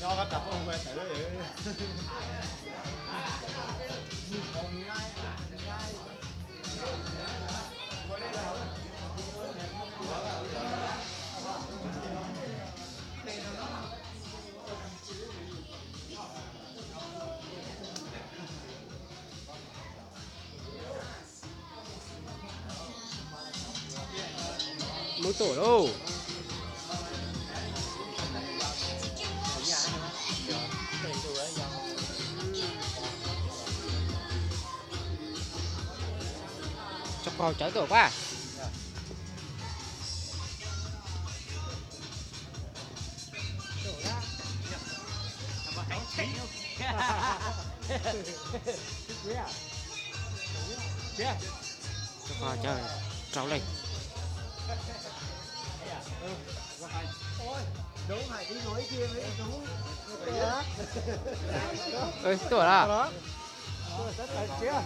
nho cái tập không về tự đó vậy. Mỗi tổ đâu. Cho con trái tổ quá. Cho con chơi trâu lên. Đúng phải đi nói kia mới đúng. Ơi, tổ là. Rất là chưa.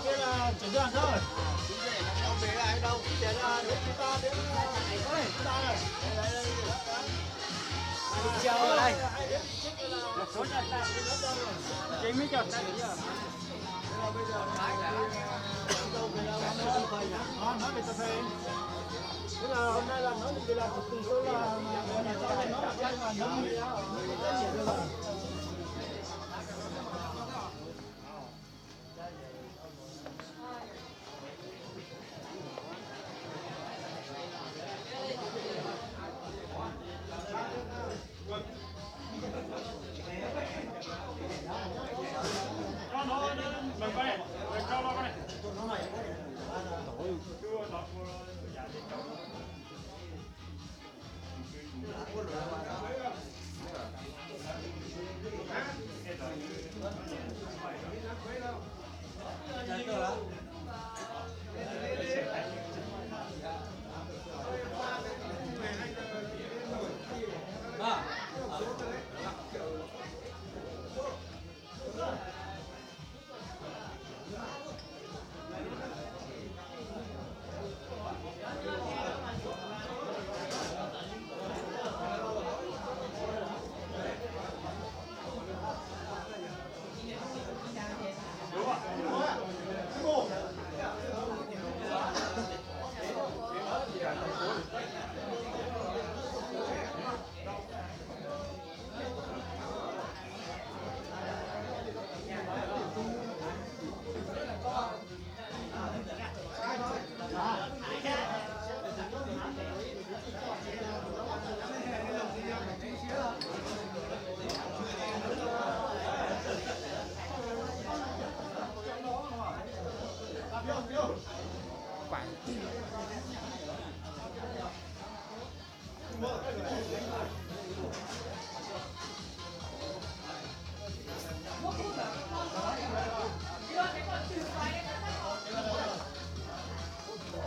Kia là chuyển đoạn thôi. Về lại đâu? Chuyển là chúng ta đến chúng ta rồi. Chiều ở đây. Chính mới chọn đây bây giờ. Bây giờ nói về cà phê. Thế là hôm nay là nói về là từng số là Quả.